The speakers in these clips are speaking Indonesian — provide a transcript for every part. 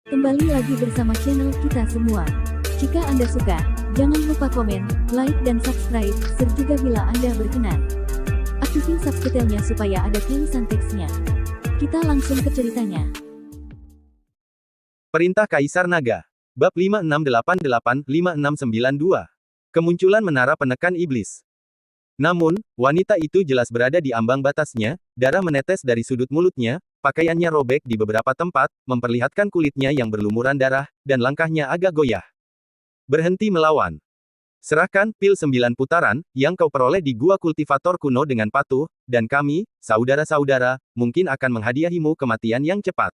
Kembali lagi bersama channel kita semua. Jika Anda suka, jangan lupa komen, like dan subscribe, juga bila Anda berkenan. Aktifin subtitlenya supaya ada tulisan teksnya. Kita langsung ke ceritanya. Perintah Kaisar Naga. Bab 5688-5692. Kemunculan menara penekan iblis. Namun, wanita itu jelas berada di ambang batasnya, darah menetes dari sudut mulutnya, pakaiannya robek di beberapa tempat, memperlihatkan kulitnya yang berlumuran darah, dan langkahnya agak goyah. Berhenti melawan. Serahkan pil 9 putaran, yang kau peroleh di gua kultivator kuno dengan patuh, dan kami, saudara-saudara, mungkin akan menghadiahimu kematian yang cepat.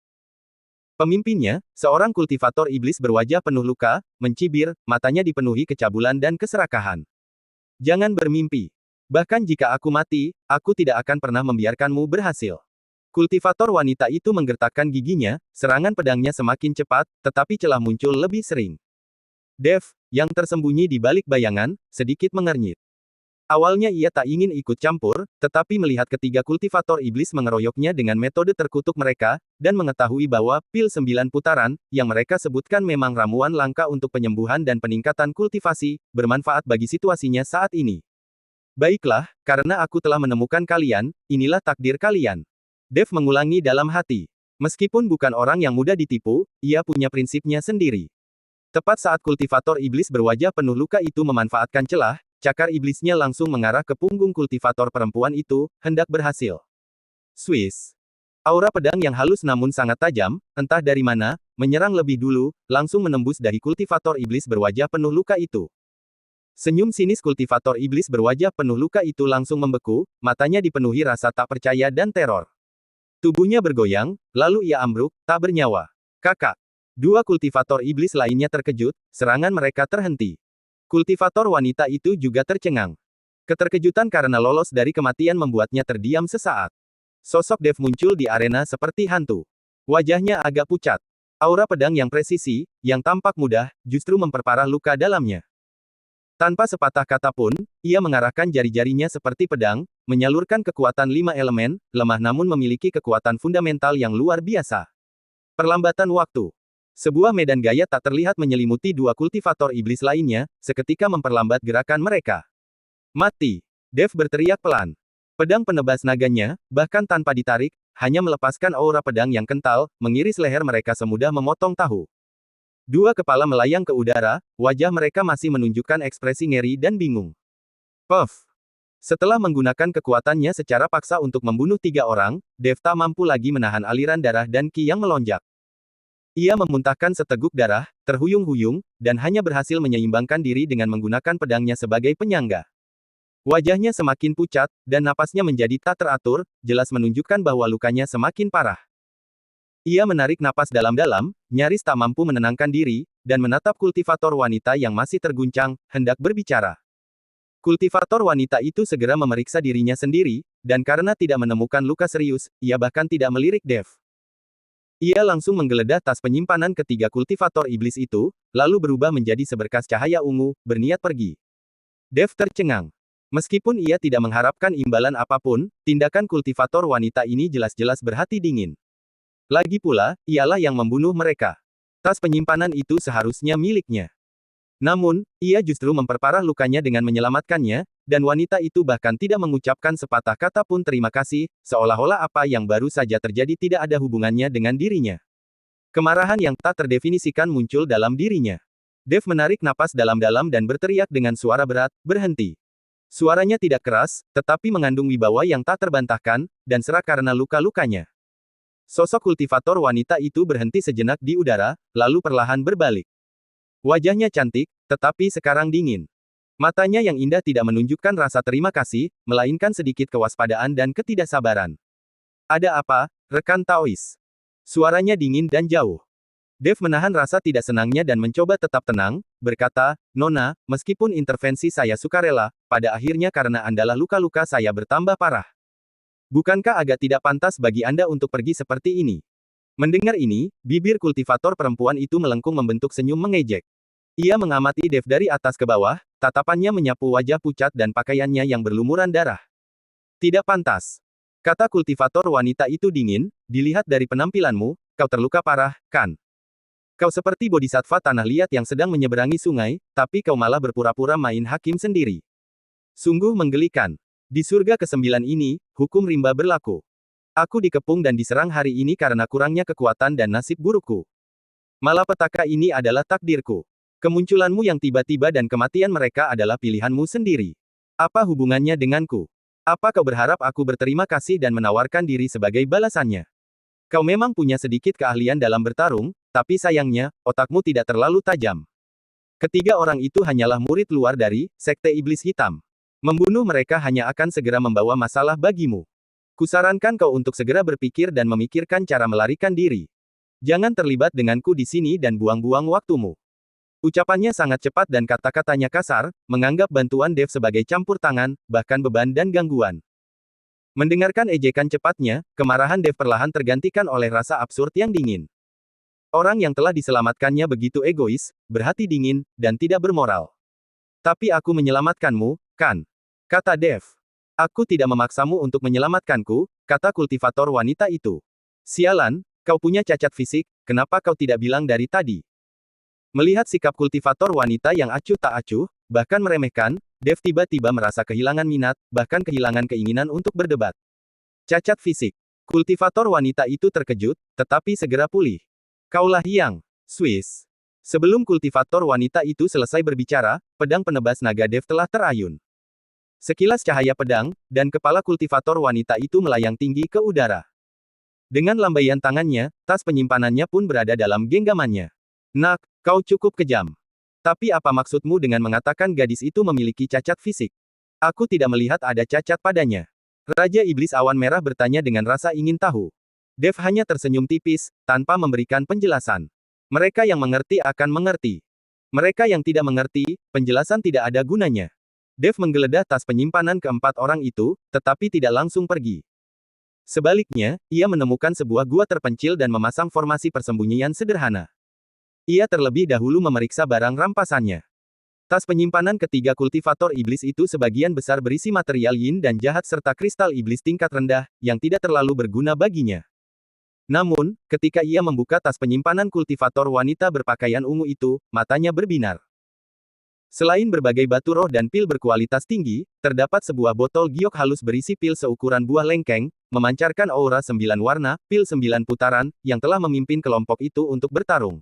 Pemimpinnya, seorang kultivator iblis berwajah penuh luka, mencibir, matanya dipenuhi kecabulan dan keserakahan. Jangan bermimpi. Bahkan jika aku mati, aku tidak akan pernah membiarkanmu berhasil. Kultivator wanita itu menggertakkan giginya, serangan pedangnya semakin cepat, tetapi celah muncul lebih sering. Dev, yang tersembunyi di balik bayangan, sedikit mengernyit. Awalnya ia tak ingin ikut campur, tetapi melihat ketiga kultivator iblis mengeroyoknya dengan metode terkutuk mereka, dan mengetahui bahwa pil 9 putaran, yang mereka sebutkan memang ramuan langka untuk penyembuhan dan peningkatan kultivasi, bermanfaat bagi situasinya saat ini. Baiklah, karena aku telah menemukan kalian, inilah takdir kalian. Dev mengulangi dalam hati. Meskipun bukan orang yang mudah ditipu, ia punya prinsipnya sendiri. Tepat saat kultivator iblis berwajah penuh luka itu memanfaatkan celah, cakar iblisnya langsung mengarah ke punggung kultivator perempuan itu, hendak berhasil. Swiss. Aura pedang yang halus namun sangat tajam, entah dari mana, menyerang lebih dulu, langsung menembus dahi kultivator iblis berwajah penuh luka itu. Senyum sinis kultivator iblis berwajah penuh luka itu langsung membeku, matanya dipenuhi rasa tak percaya dan teror. Tubuhnya bergoyang, lalu ia ambruk, tak bernyawa. Kakak. Dua kultivator iblis lainnya terkejut, serangan mereka terhenti. Kultivator wanita itu juga tercengang. Keterkejutan karena lolos dari kematian membuatnya terdiam sesaat. Sosok Dev muncul di arena seperti hantu. Wajahnya agak pucat. Aura pedang yang presisi, yang tampak mudah, justru memperparah luka dalamnya. Tanpa sepatah kata pun, ia mengarahkan jari-jarinya seperti pedang, menyalurkan kekuatan 5 elemen, lemah namun memiliki kekuatan fundamental yang luar biasa. Perlambatan waktu. Sebuah medan gaya tak terlihat menyelimuti dua kultivator iblis lainnya, seketika memperlambat gerakan mereka. Mati! Dev berteriak pelan. Pedang penebas naganya, bahkan tanpa ditarik, hanya melepaskan aura pedang yang kental, mengiris leher mereka semudah memotong tahu. Dua kepala melayang ke udara, wajah mereka masih menunjukkan ekspresi ngeri dan bingung. Puff! Setelah menggunakan kekuatannya secara paksa untuk membunuh 3 orang, Dev tak mampu lagi menahan aliran darah dan ki yang melonjak. Ia memuntahkan seteguk darah, terhuyung-huyung, dan hanya berhasil menyeimbangkan diri dengan menggunakan pedangnya sebagai penyangga. Wajahnya semakin pucat, dan napasnya menjadi tak teratur, jelas menunjukkan bahwa lukanya semakin parah. Ia menarik napas dalam-dalam, nyaris tak mampu menenangkan diri, dan menatap kultivator wanita yang masih terguncang, hendak berbicara. Kultivator wanita itu segera memeriksa dirinya sendiri, dan karena tidak menemukan luka serius, ia bahkan tidak melirik Dev. Ia langsung menggeledah tas penyimpanan ketiga kultivator iblis itu, lalu berubah menjadi seberkas cahaya ungu, berniat pergi. Dev tercengang. Meskipun ia tidak mengharapkan imbalan apapun, tindakan kultivator wanita ini jelas-jelas berhati dingin. Lagi pula, ialah yang membunuh mereka. Tas penyimpanan itu seharusnya miliknya. Namun, ia justru memperparah lukanya dengan menyelamatkannya, dan wanita itu bahkan tidak mengucapkan sepatah kata pun terima kasih, seolah-olah apa yang baru saja terjadi tidak ada hubungannya dengan dirinya. Kemarahan yang tak terdefinisikan muncul dalam dirinya. Dev menarik napas dalam-dalam dan berteriak dengan suara berat, berhenti. Suaranya tidak keras, tetapi mengandung wibawa yang tak terbantahkan, dan serak karena luka-lukanya. Sosok kultivator wanita itu berhenti sejenak di udara, lalu perlahan berbalik. Wajahnya cantik, tetapi sekarang dingin. Matanya yang indah tidak menunjukkan rasa terima kasih, melainkan sedikit kewaspadaan dan ketidaksabaran. Ada apa, rekan Taois? Suaranya dingin dan jauh. Dev menahan rasa tidak senangnya dan mencoba tetap tenang, berkata, Nona, meskipun intervensi saya sukarela, pada akhirnya karena Andalah luka-luka saya bertambah parah. Bukankah agak tidak pantas bagi Anda untuk pergi seperti ini? Mendengar ini, bibir kultivator perempuan itu melengkung membentuk senyum mengejek. Ia mengamati Dev dari atas ke bawah, tatapannya menyapu wajah pucat dan pakaiannya yang berlumuran darah. Tidak pantas. Kata kultivator wanita itu dingin, dilihat dari penampilanmu, kau terluka parah, kan? Kau seperti bodhisattva tanah liat yang sedang menyeberangi sungai, tapi kau malah berpura-pura main hakim sendiri. Sungguh menggelikan. Di surga ke-9 ini, hukum rimba berlaku. Aku dikepung dan diserang hari ini karena kurangnya kekuatan dan nasib burukku. Malapetaka ini adalah takdirku. Kemunculanmu yang tiba-tiba dan kematian mereka adalah pilihanmu sendiri. Apa hubungannya denganku? Apa kau berharap aku berterima kasih dan menawarkan diri sebagai balasannya? Kau memang punya sedikit keahlian dalam bertarung, tapi sayangnya, otakmu tidak terlalu tajam. Ketiga orang itu hanyalah murid luar dari Sekte Iblis Hitam. Membunuh mereka hanya akan segera membawa masalah bagimu. Kusarankan kau untuk segera berpikir dan memikirkan cara melarikan diri. Jangan terlibat denganku di sini dan buang-buang waktumu. Ucapannya sangat cepat dan kata-katanya kasar, menganggap bantuan Dev sebagai campur tangan, bahkan beban dan gangguan. Mendengarkan ejekan cepatnya, kemarahan Dev perlahan tergantikan oleh rasa absurd yang dingin. Orang yang telah diselamatkannya begitu egois, berhati dingin, dan tidak bermoral. Tapi aku menyelamatkanmu, kan? Kata Dev. Aku tidak memaksamu untuk menyelamatkanku, kata kultivator wanita itu. Sialan, kau punya cacat fisik, kenapa kau tidak bilang dari tadi? Melihat sikap kultivator wanita yang acuh tak acuh, bahkan meremehkan, Dev tiba-tiba merasa kehilangan minat, bahkan kehilangan keinginan untuk berdebat. Cacat fisik. Kultivator wanita itu terkejut, tetapi segera pulih. Kaulah yang Swiss. Sebelum kultivator wanita itu selesai berbicara, pedang penebas naga Dev telah terayun. Sekilas cahaya pedang, dan kepala kultivator wanita itu melayang tinggi ke udara. Dengan lambaian tangannya, tas penyimpanannya pun berada dalam genggamannya. Nak, kau cukup kejam. Tapi apa maksudmu dengan mengatakan gadis itu memiliki cacat fisik? Aku tidak melihat ada cacat padanya. Raja Iblis Awan Merah bertanya dengan rasa ingin tahu. Dev hanya tersenyum tipis, tanpa memberikan penjelasan. Mereka yang mengerti akan mengerti. Mereka yang tidak mengerti, penjelasan tidak ada gunanya. Dev menggeledah tas penyimpanan keempat orang itu, tetapi tidak langsung pergi. Sebaliknya, ia menemukan sebuah gua terpencil dan memasang formasi persembunyian sederhana. Ia terlebih dahulu memeriksa barang rampasannya. Tas penyimpanan ketiga kultivator iblis itu sebagian besar berisi material yin dan jahat serta kristal iblis tingkat rendah, yang tidak terlalu berguna baginya. Namun, ketika ia membuka tas penyimpanan kultivator wanita berpakaian ungu itu, matanya berbinar. Selain berbagai batu roh dan pil berkualitas tinggi, terdapat sebuah botol giok halus berisi pil seukuran buah lengkeng, memancarkan aura 9 warna, pil 9 putaran, yang telah memimpin kelompok itu untuk bertarung.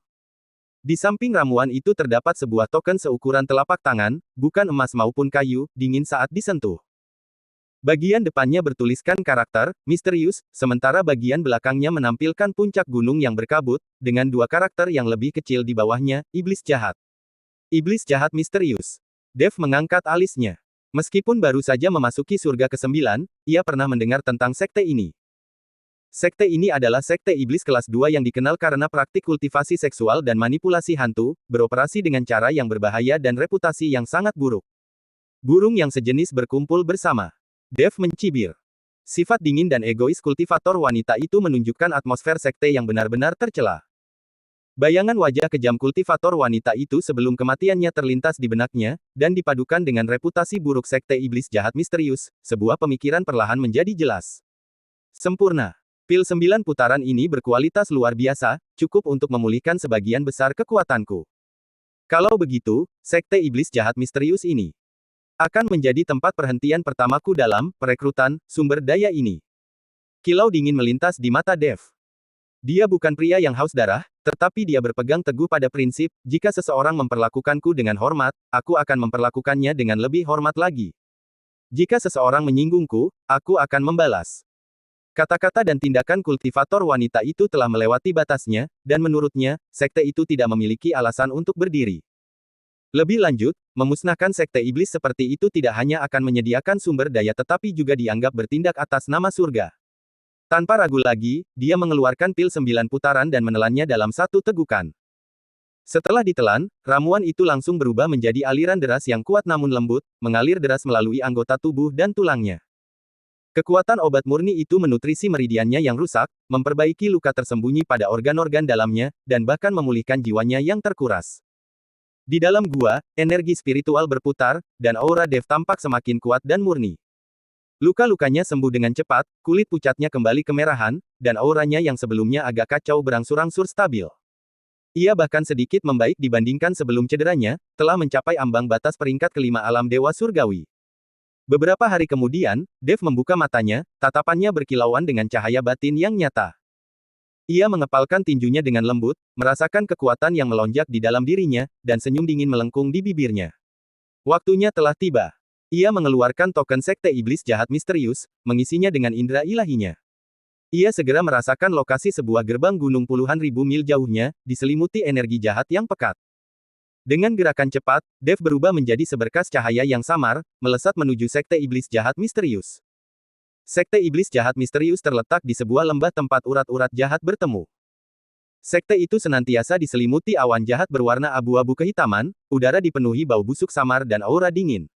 Di samping ramuan itu terdapat sebuah token seukuran telapak tangan, bukan emas maupun kayu, dingin saat disentuh. Bagian depannya bertuliskan karakter, misterius, sementara bagian belakangnya menampilkan puncak gunung yang berkabut, dengan dua karakter yang lebih kecil di bawahnya, iblis jahat. Iblis jahat misterius. Dev mengangkat alisnya. Meskipun baru saja memasuki surga ke-9, ia pernah mendengar tentang sekte ini. Sekte ini adalah sekte iblis kelas 2 yang dikenal karena praktik kultivasi seksual dan manipulasi hantu, beroperasi dengan cara yang berbahaya dan reputasi yang sangat buruk. Burung yang sejenis berkumpul bersama. Dev mencibir. Sifat dingin dan egois kultivator wanita itu menunjukkan atmosfer sekte yang benar-benar tercela. Bayangan wajah kejam kultivator wanita itu sebelum kematiannya terlintas di benaknya, dan dipadukan dengan reputasi buruk sekte iblis jahat misterius, sebuah pemikiran perlahan menjadi jelas. Sempurna. Pil 9 putaran ini berkualitas luar biasa, cukup untuk memulihkan sebagian besar kekuatanku. Kalau begitu, sekte iblis jahat misterius ini akan menjadi tempat perhentian pertamaku dalam perekrutan sumber daya ini. Kilau dingin melintas di mata Dev. Dia bukan pria yang haus darah, tetapi dia berpegang teguh pada prinsip, jika seseorang memperlakukanku dengan hormat, aku akan memperlakukannya dengan lebih hormat lagi. Jika seseorang menyinggungku, aku akan membalas. Kata-kata dan tindakan kultivator wanita itu telah melewati batasnya, dan menurutnya, sekte itu tidak memiliki alasan untuk berdiri. Lebih lanjut, memusnahkan sekte iblis seperti itu tidak hanya akan menyediakan sumber daya tetapi juga dianggap bertindak atas nama surga. Tanpa ragu lagi, dia mengeluarkan pil 9 putaran dan menelannya dalam satu tegukan. Setelah ditelan, ramuan itu langsung berubah menjadi aliran deras yang kuat namun lembut, mengalir deras melalui anggota tubuh dan tulangnya. Kekuatan obat murni itu menutrisi meridiannya yang rusak, memperbaiki luka tersembunyi pada organ-organ dalamnya, dan bahkan memulihkan jiwanya yang terkuras. Di dalam gua, energi spiritual berputar, dan aura Dev tampak semakin kuat dan murni. Luka-lukanya sembuh dengan cepat, kulit pucatnya kembali kemerahan, dan auranya yang sebelumnya agak kacau berangsur-angsur stabil. Ia bahkan sedikit membaik dibandingkan sebelum cederanya, telah mencapai ambang batas peringkat kelima alam dewa surgawi. Beberapa hari kemudian, Dev membuka matanya, tatapannya berkilauan dengan cahaya batin yang nyata. Ia mengepalkan tinjunya dengan lembut, merasakan kekuatan yang melonjak di dalam dirinya, dan senyum dingin melengkung di bibirnya. Waktunya telah tiba. Ia mengeluarkan token Sekte Iblis Jahat Misterius, mengisinya dengan indera ilahinya. Ia segera merasakan lokasi sebuah gerbang gunung puluhan ribu mil jauhnya, diselimuti energi jahat yang pekat. Dengan gerakan cepat, Dev berubah menjadi seberkas cahaya yang samar, melesat menuju Sekte Iblis Jahat Misterius. Sekte Iblis Jahat Misterius terletak di sebuah lembah tempat urat-urat jahat bertemu. Sekte itu senantiasa diselimuti awan jahat berwarna abu-abu kehitaman, udara dipenuhi bau busuk samar dan aura dingin.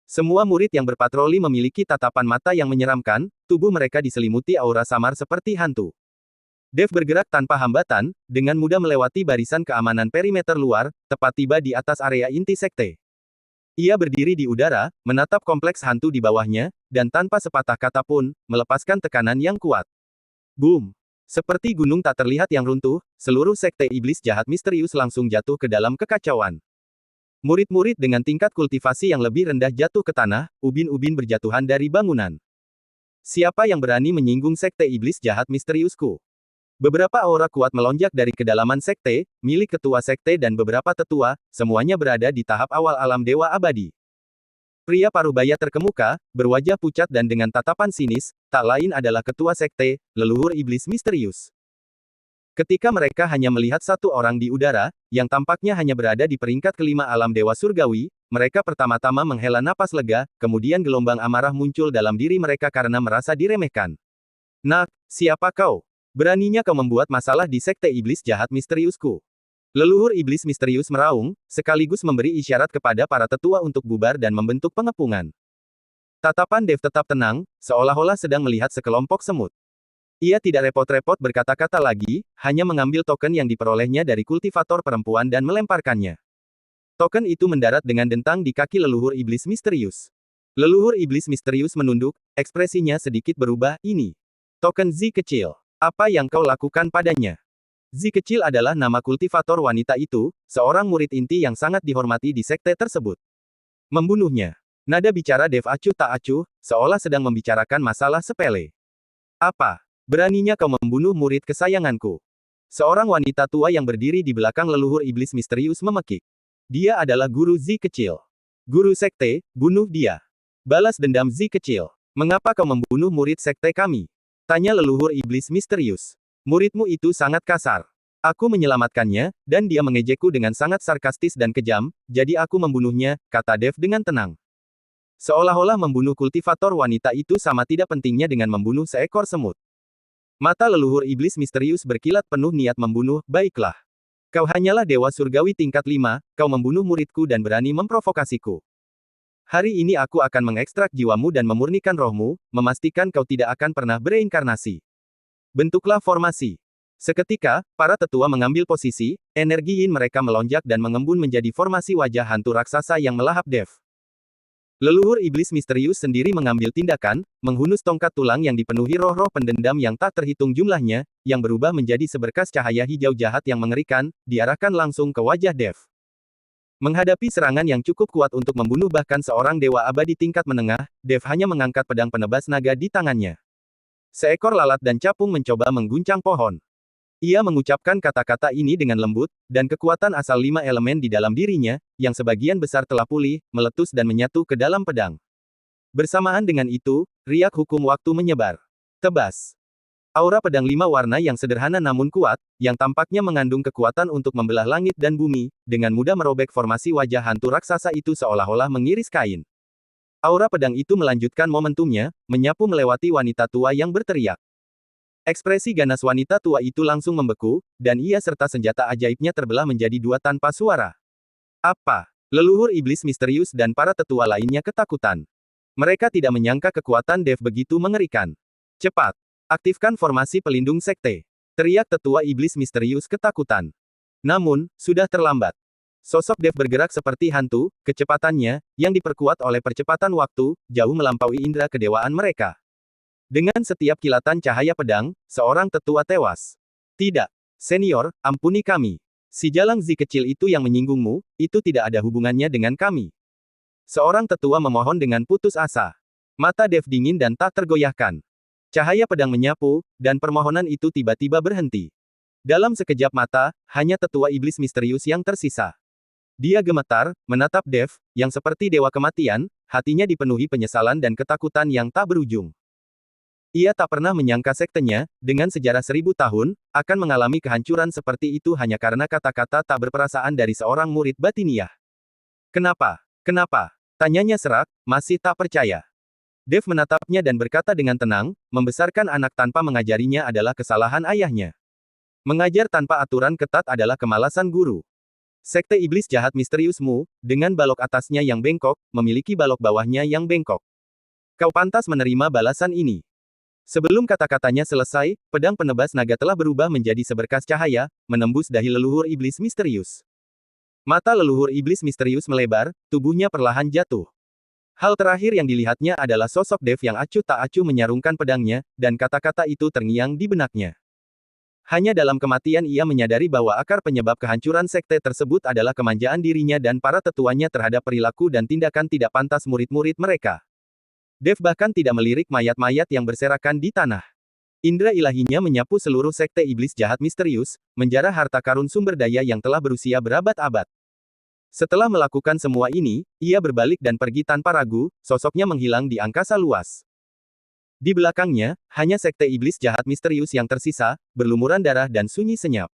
Semua murid yang berpatroli memiliki tatapan mata yang menyeramkan, tubuh mereka diselimuti aura samar seperti hantu. Dev bergerak tanpa hambatan, dengan mudah melewati barisan keamanan perimeter luar, tepat tiba di atas area inti sekte. Ia berdiri di udara, menatap kompleks hantu di bawahnya, dan tanpa sepatah kata pun, melepaskan tekanan yang kuat. Boom! Seperti gunung tak terlihat yang runtuh, seluruh sekte iblis jahat misterius langsung jatuh ke dalam kekacauan. Murid-murid dengan tingkat kultivasi yang lebih rendah jatuh ke tanah, ubin-ubin berjatuhan dari bangunan. Siapa yang berani menyinggung sekte iblis jahat misteriusku? Beberapa aura kuat melonjak dari kedalaman sekte, milik ketua sekte dan beberapa tetua, semuanya berada di tahap awal alam dewa abadi. Pria parubaya terkemuka, berwajah pucat dan dengan tatapan sinis, tak lain adalah ketua sekte, leluhur iblis misterius. Ketika mereka hanya melihat satu orang di udara, yang tampaknya hanya berada di peringkat kelima alam dewa surgawi, mereka pertama-tama menghela napas lega, kemudian gelombang amarah muncul dalam diri mereka karena merasa diremehkan. Nak, siapa kau? Beraninya kau membuat masalah di sekte iblis jahat misteriusku. Leluhur iblis misterius meraung, sekaligus memberi isyarat kepada para tetua untuk bubar dan membentuk pengepungan. Tatapan Dev tetap tenang, seolah-olah sedang melihat sekelompok semut. Ia tidak repot-repot berkata-kata lagi, hanya mengambil token yang diperolehnya dari kultivator perempuan dan melemparkannya. Token itu mendarat dengan dentang di kaki leluhur iblis misterius. Leluhur iblis misterius menunduk, ekspresinya sedikit berubah, ini. Token Z kecil. Apa yang kau lakukan padanya? Z kecil adalah nama kultivator wanita itu, seorang murid inti yang sangat dihormati di sekte tersebut. Membunuhnya. Nada bicara Dev acuh tak acuh, seolah sedang membicarakan masalah sepele. Apa? Beraninya kau membunuh murid kesayanganku? Seorang wanita tua yang berdiri di belakang leluhur iblis misterius memekik. Dia adalah guru Z kecil. Guru sekte, bunuh dia. Balas dendam Z kecil. Mengapa kau membunuh murid sekte kami? Tanya leluhur iblis misterius. Muridmu itu sangat kasar. Aku menyelamatkannya, dan dia mengejekku dengan sangat sarkastis dan kejam, jadi aku membunuhnya, kata Dev dengan tenang. Seolah-olah membunuh kultivator wanita itu sama tidak pentingnya dengan membunuh seekor semut. Mata leluhur iblis misterius berkilat penuh niat membunuh, baiklah. Kau hanyalah dewa surgawi tingkat 5, kau membunuh muridku dan berani memprovokasiku. Hari ini aku akan mengekstrak jiwamu dan memurnikan rohmu, memastikan kau tidak akan pernah bereinkarnasi. Bentuklah formasi. Seketika, para tetua mengambil posisi, energi yin mereka melonjak dan mengembun menjadi formasi wajah hantu raksasa yang melahap Dev. Leluhur iblis misterius sendiri mengambil tindakan, menghunus tongkat tulang yang dipenuhi roh-roh pendendam yang tak terhitung jumlahnya, yang berubah menjadi seberkas cahaya hijau jahat yang mengerikan, diarahkan langsung ke wajah Dev. Menghadapi serangan yang cukup kuat untuk membunuh bahkan seorang dewa abadi tingkat menengah, Dev hanya mengangkat pedang penebas naga di tangannya. Seekor lalat dan capung mencoba mengguncang pohon. Ia mengucapkan kata-kata ini dengan lembut, dan kekuatan asal 5 elemen di dalam dirinya, yang sebagian besar telah pulih, meletus dan menyatu ke dalam pedang. Bersamaan dengan itu, riak hukum waktu menyebar. Tebas. Aura pedang 5 warna yang sederhana namun kuat, yang tampaknya mengandung kekuatan untuk membelah langit dan bumi, dengan mudah merobek formasi wajah hantu raksasa itu seolah-olah mengiris kain. Aura pedang itu melanjutkan momentumnya, menyapu melewati wanita tua yang berteriak. Ekspresi ganas wanita tua itu langsung membeku, dan ia serta senjata ajaibnya terbelah menjadi 2 tanpa suara. Apa? Leluhur iblis misterius dan para tetua lainnya ketakutan. Mereka tidak menyangka kekuatan Dev begitu mengerikan. Cepat! Aktifkan formasi pelindung sekte. Teriak tetua iblis misterius ketakutan. Namun, sudah terlambat. Sosok Dev bergerak seperti hantu, kecepatannya, yang diperkuat oleh percepatan waktu, jauh melampaui indera kedewaan mereka. Dengan setiap kilatan cahaya pedang, seorang tetua tewas. Tidak. Senior, ampuni kami. Si Jalang Zi kecil itu yang menyinggungmu, itu tidak ada hubungannya dengan kami. Seorang tetua memohon dengan putus asa. Mata Dev dingin dan tak tergoyahkan. Cahaya pedang menyapu, dan permohonan itu tiba-tiba berhenti. Dalam sekejap mata, hanya tetua iblis misterius yang tersisa. Dia gemetar, menatap Dev, yang seperti dewa kematian, hatinya dipenuhi penyesalan dan ketakutan yang tak berujung. Ia tak pernah menyangka sektenya, dengan sejarah 1000 tahun, akan mengalami kehancuran seperti itu hanya karena kata-kata tak berperasaan dari seorang murid batiniah. Kenapa? Kenapa? Tanyanya serak, masih tak percaya. Dev menatapnya dan berkata dengan tenang, membesarkan anak tanpa mengajarinya adalah kesalahan ayahnya. Mengajar tanpa aturan ketat adalah kemalasan guru. Sekte iblis jahat misteriusmu, dengan balok atasnya yang bengkok, memiliki balok bawahnya yang bengkok. Kau pantas menerima balasan ini. Sebelum kata-katanya selesai, pedang penebas naga telah berubah menjadi seberkas cahaya, menembus dahi leluhur iblis misterius. Mata leluhur iblis misterius melebar, tubuhnya perlahan jatuh. Hal terakhir yang dilihatnya adalah sosok Dev yang acuh tak acuh menyarungkan pedangnya, dan kata-kata itu terngiang di benaknya. Hanya dalam kematian ia menyadari bahwa akar penyebab kehancuran sekte tersebut adalah kemanjaan dirinya dan para tetuanya terhadap perilaku dan tindakan tidak pantas murid-murid mereka. Dev bahkan tidak melirik mayat-mayat yang berserakan di tanah. Indra ilahinya menyapu seluruh sekte iblis jahat misterius, menjarah harta karun sumber daya yang telah berusia berabad-abad. Setelah melakukan semua ini, ia berbalik dan pergi tanpa ragu, sosoknya menghilang di angkasa luas. Di belakangnya, hanya sekte iblis jahat misterius yang tersisa, berlumuran darah dan sunyi senyap.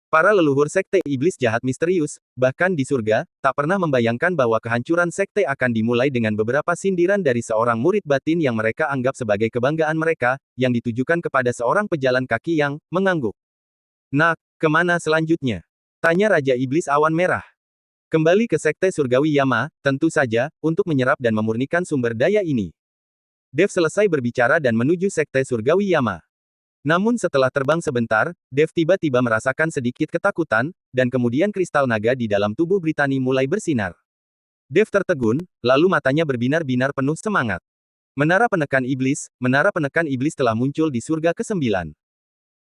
Para leluhur sekte iblis jahat misterius, bahkan di surga, tak pernah membayangkan bahwa kehancuran sekte akan dimulai dengan beberapa sindiran dari seorang murid batin yang mereka anggap sebagai kebanggaan mereka, yang ditujukan kepada seorang pejalan kaki yang mengangguk. Nak, kemana selanjutnya? Tanya Raja Iblis Awan Merah. Kembali ke sekte surgawi Yama, tentu saja, untuk menyerap dan memurnikan sumber daya ini. Dev selesai berbicara dan menuju sekte surgawi Yama. Namun setelah terbang sebentar, Dev tiba-tiba merasakan sedikit ketakutan, dan kemudian kristal naga di dalam tubuh Brittany mulai bersinar. Dev tertegun, lalu matanya berbinar-binar penuh semangat. Menara penekan iblis telah muncul di surga ke-9.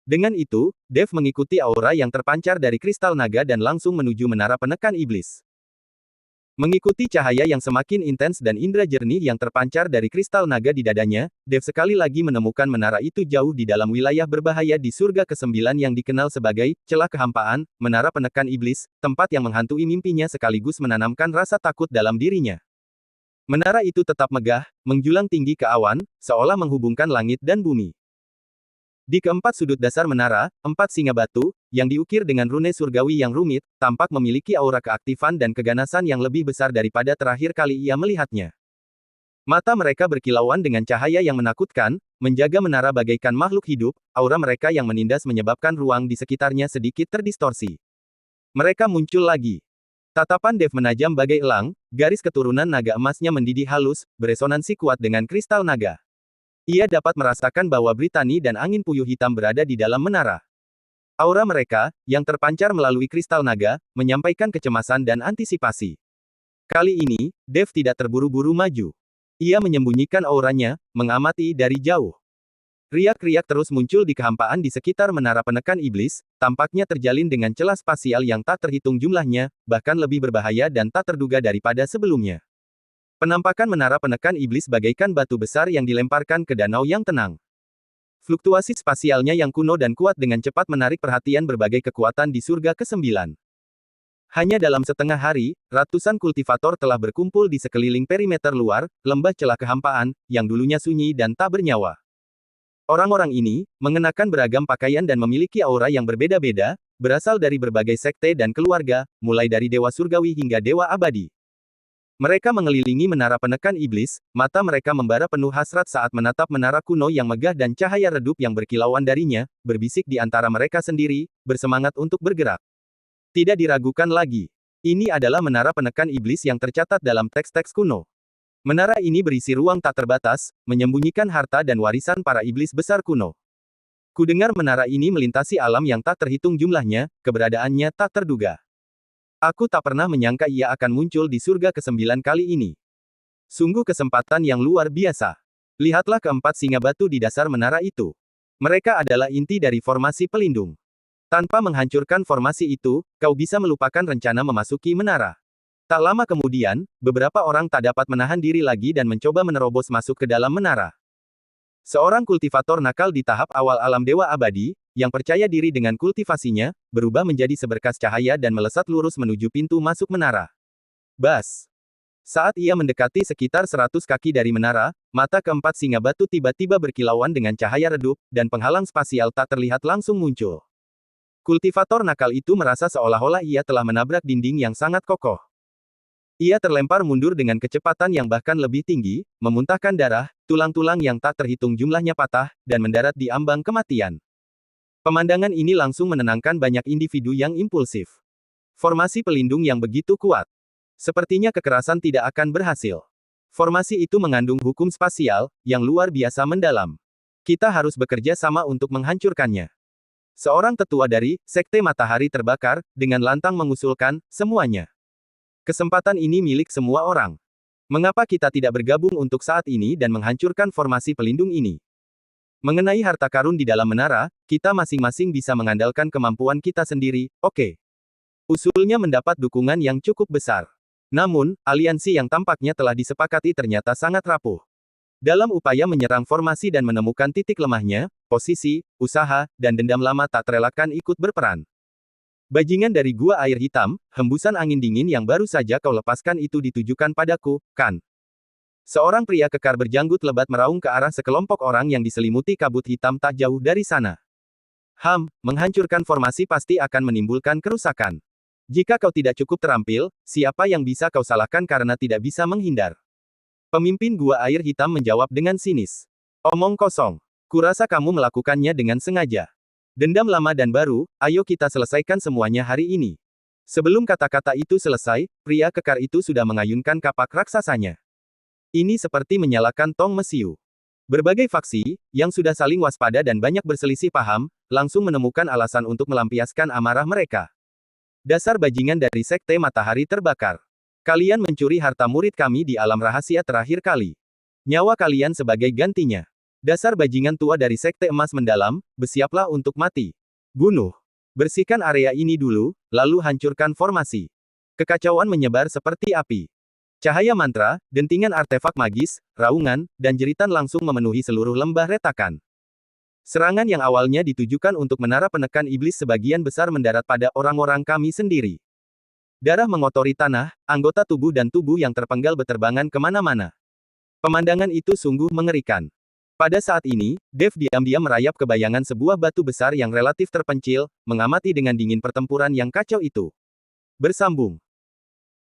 Dengan itu, Dev mengikuti aura yang terpancar dari kristal naga dan langsung menuju menara penekan iblis. Mengikuti cahaya yang semakin intens dan indera jernih yang terpancar dari kristal naga di dadanya, Dev sekali lagi menemukan menara itu jauh di dalam wilayah berbahaya di surga ke-9 yang dikenal sebagai celah kehampaan, menara penekan iblis, tempat yang menghantui mimpinya sekaligus menanamkan rasa takut dalam dirinya. Menara itu tetap megah, menjulang tinggi ke awan, seolah menghubungkan langit dan bumi. Di keempat sudut dasar menara, 4 singa batu, yang diukir dengan rune surgawi yang rumit, tampak memiliki aura keaktifan dan keganasan yang lebih besar daripada terakhir kali ia melihatnya. Mata mereka berkilauan dengan cahaya yang menakutkan, menjaga menara bagaikan makhluk hidup, aura mereka yang menindas menyebabkan ruang di sekitarnya sedikit terdistorsi. Mereka muncul lagi. Tatapan Dev menajam bagai elang, garis keturunan naga emasnya mendidih halus, beresonansi kuat dengan kristal naga. Ia dapat merasakan bahwa Brittany dan angin puyuh hitam berada di dalam menara. Aura mereka, yang terpancar melalui kristal naga, menyampaikan kecemasan dan antisipasi. Kali ini, Dev tidak terburu-buru maju. Ia menyembunyikan auranya, mengamati dari jauh. Riak-riak terus muncul di kehampaan di sekitar menara penekan iblis, tampaknya terjalin dengan celah spasial yang tak terhitung jumlahnya, bahkan lebih berbahaya dan tak terduga daripada sebelumnya. Penampakan menara penekan iblis bagaikan batu besar yang dilemparkan ke danau yang tenang. Fluktuasi spasialnya yang kuno dan kuat dengan cepat menarik perhatian berbagai kekuatan di surga ke-9. Hanya dalam setengah hari, ratusan kultivator telah berkumpul di sekeliling perimeter luar, lembah celah kehampaan, yang dulunya sunyi dan tak bernyawa. Orang-orang ini, mengenakan beragam pakaian dan memiliki aura yang berbeda-beda, berasal dari berbagai sekte dan keluarga, mulai dari dewa surgawi hingga dewa abadi. Mereka mengelilingi menara penekan iblis, mata mereka membara penuh hasrat saat menatap menara kuno yang megah dan cahaya redup yang berkilauan darinya, berbisik di antara mereka sendiri, bersemangat untuk bergerak. Tidak diragukan lagi. Ini adalah menara penekan iblis yang tercatat dalam teks-teks kuno. Menara ini berisi ruang tak terbatas, menyembunyikan harta dan warisan para iblis besar kuno. Kudengar menara ini melintasi alam yang tak terhitung jumlahnya, keberadaannya tak terduga. Aku tak pernah menyangka ia akan muncul di surga ke-9 kali ini. Sungguh kesempatan yang luar biasa. Lihatlah keempat singa batu di dasar menara itu. Mereka adalah inti dari formasi pelindung. Tanpa menghancurkan formasi itu, kau bisa melupakan rencana memasuki menara. Tak lama kemudian, beberapa orang tak dapat menahan diri lagi dan mencoba menerobos masuk ke dalam menara. Seorang kultivator nakal di tahap awal alam Dewa Abadi, yang percaya diri dengan kultivasinya, berubah menjadi seberkas cahaya dan melesat lurus menuju pintu masuk menara. Bas! Saat ia mendekati sekitar 100 kaki dari menara, mata keempat singa batu tiba-tiba berkilauan dengan cahaya redup, dan penghalang spasial tak terlihat langsung muncul. Kultivator nakal itu merasa seolah-olah ia telah menabrak dinding yang sangat kokoh. Ia terlempar mundur dengan kecepatan yang bahkan lebih tinggi, memuntahkan darah, tulang-tulang yang tak terhitung jumlahnya patah, dan mendarat di ambang kematian. Pemandangan ini langsung menenangkan banyak individu yang impulsif. Formasi pelindung yang begitu kuat. Sepertinya kekerasan tidak akan berhasil. Formasi itu mengandung hukum spasial, yang luar biasa mendalam. Kita harus bekerja sama untuk menghancurkannya. Seorang tetua dari Sekte Matahari Terbakar, dengan lantang mengusulkan, semuanya. Kesempatan ini milik semua orang. Mengapa kita tidak bergabung untuk saat ini dan menghancurkan formasi pelindung ini? Mengenai harta karun di dalam menara, kita masing-masing bisa mengandalkan kemampuan kita sendiri, oke. Usulnya mendapat dukungan yang cukup besar. Namun, aliansi yang tampaknya telah disepakati ternyata sangat rapuh. Dalam upaya menyerang formasi dan menemukan titik lemahnya, posisi, usaha, dan dendam lama tak terelakkan ikut berperan. Bajingan dari gua air hitam, hembusan angin dingin yang baru saja kau lepaskan itu ditujukan padaku, kan? Seorang pria kekar berjanggut lebat meraung ke arah sekelompok orang yang diselimuti kabut hitam tak jauh dari sana. Menghancurkan formasi pasti akan menimbulkan kerusakan. Jika kau tidak cukup terampil, siapa yang bisa kau salahkan karena tidak bisa menghindar? Pemimpin gua air hitam menjawab dengan sinis. Omong kosong. Kurasa kamu melakukannya dengan sengaja. Dendam lama dan baru, ayo kita selesaikan semuanya hari ini. Sebelum kata-kata itu selesai, pria kekar itu sudah mengayunkan kapak raksasanya. Ini seperti menyalakan tong mesiu. Berbagai faksi, yang sudah saling waspada dan banyak berselisih paham, langsung menemukan alasan untuk melampiaskan amarah mereka. Dasar bajingan dari Sekte Matahari Terbakar. Kalian mencuri harta murid kami di alam rahasia terakhir kali. Nyawa kalian sebagai gantinya. Dasar bajingan tua dari Sekte Emas Mendalam, bersiaplah untuk mati. Bunuh. Bersihkan area ini dulu, lalu hancurkan formasi. Kekacauan menyebar seperti api. Cahaya mantra, dentingan artefak magis, raungan, dan jeritan langsung memenuhi seluruh lembah retakan. Serangan yang awalnya ditujukan untuk menara penekan iblis sebagian besar mendarat pada orang-orang kami sendiri. Darah mengotori tanah, anggota tubuh dan tubuh yang terpenggal beterbangan kemana-mana. Pemandangan itu sungguh mengerikan. Pada saat ini, Dev diam-diam merayap ke bayangan sebuah batu besar yang relatif terpencil, mengamati dengan dingin pertempuran yang kacau itu. Bersambung.